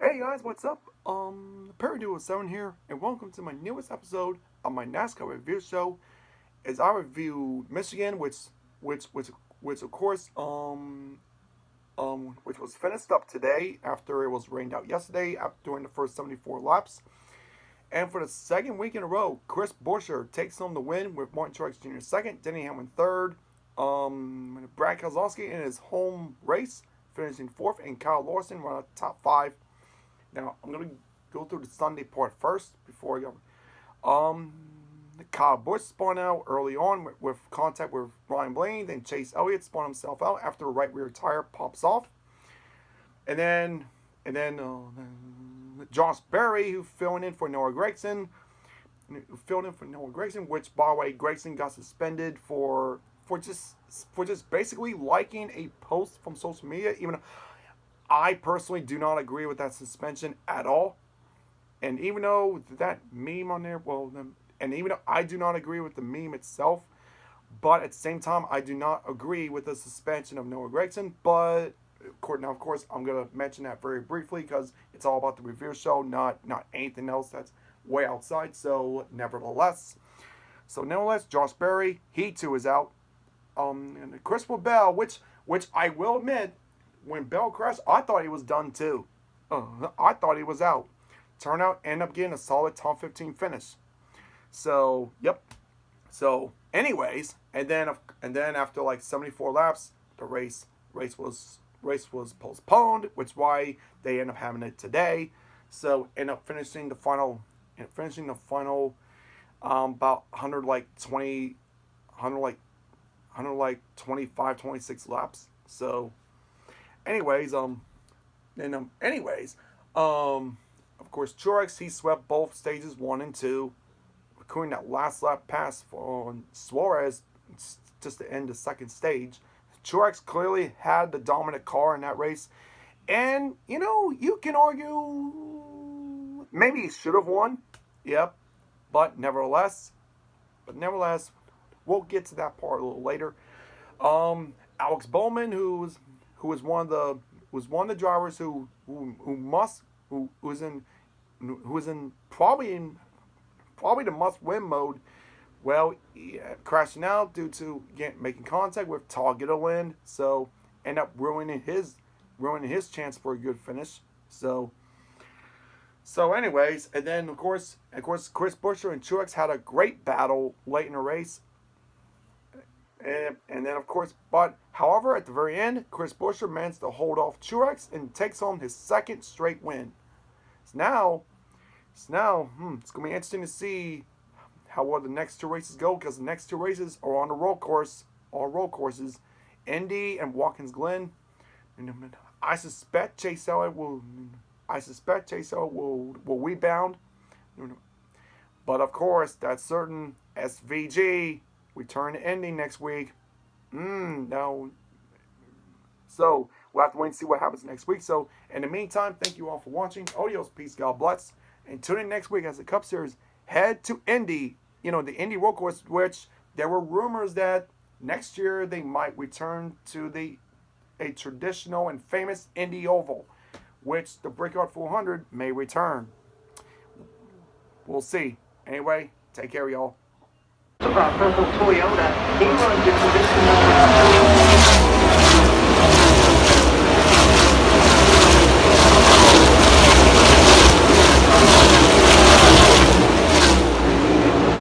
Hey guys, what's up? Perry Duo 7 here, and welcome to my newest episode of my NASCAR review show. As I review Michigan, which, which, which of course, which was finished up today after it was rained out yesterday during the first 74 laps. And for the second week in a row, Chris Buescher takes home the win with Martin Truex Jr. second, Denny Hamlin third, Brad Keselowski in his home race finishing fourth, and Kyle Larson run out top five. Now, I'm going to go through the Sunday part first before I go. Kyle Busch spun out early on with contact with Ryan Blaney. Then Chase Elliott spun himself out after a right rear tire pops off. And then Josh Berry, who filled in for Noah Gragson, which, by the way, Gragson got suspended for just basically liking a post from social media, even though I personally do not agree with that suspension at all. And even though that meme on there, and even though I do not agree with the meme itself, but at the same time, I do not agree with the suspension of Noah Gragson. But now, of course, I'm going to mention that very briefly because it's all about the review show, not anything else that's way outside. Nevertheless, Josh Berry, he too is out. And Christopher Bell, which I will admit, when Bell crashed, I thought he was done too. I thought he was out. Turned out, ended up getting a solid top 15 finish. So, yep. So, anyways, and then after like 74 laps, the race was postponed, which is why they end up having it today. So, end up finishing the final about 25, 26 laps. So, anyways, of course, Truex, he swept both stages 1 and 2, including that last lap pass on Suarez just to end the second stage. Truex clearly had the dominant car in that race, and you can argue maybe he should have won. Yep, but nevertheless, we'll get to that part a little later. Alex Bowman, who was one of the drivers who was in probably the must-win mode. Well, crashing out due to making contact with Todd Gitterland, so end up ruining his chance for a good finish. So anyways, and then of course Chris Buescher and Truex had a great battle late in the race. And then, of course, however, at the very end, Chris Buescher managed to hold off Truex and takes home his second straight win. So now, it's going to be interesting to see how well the next two races go, because the next two races are on the road courses, Indy and Watkins Glen. And I suspect Chase Elliott will rebound. But of course, that certain SVG return to Indy next week. No. So we'll have to wait and see what happens next week. So in the meantime, thank you all for watching. Adios, peace, God bless. And tune in next week as the Cup Series head to Indy. The Indy road course, which there were rumors that next year they might return to a traditional and famous Indy Oval, which the Brickyard 400 may return. We'll see. Anyway, take care, y'all. Purple Toyota. He runs in position number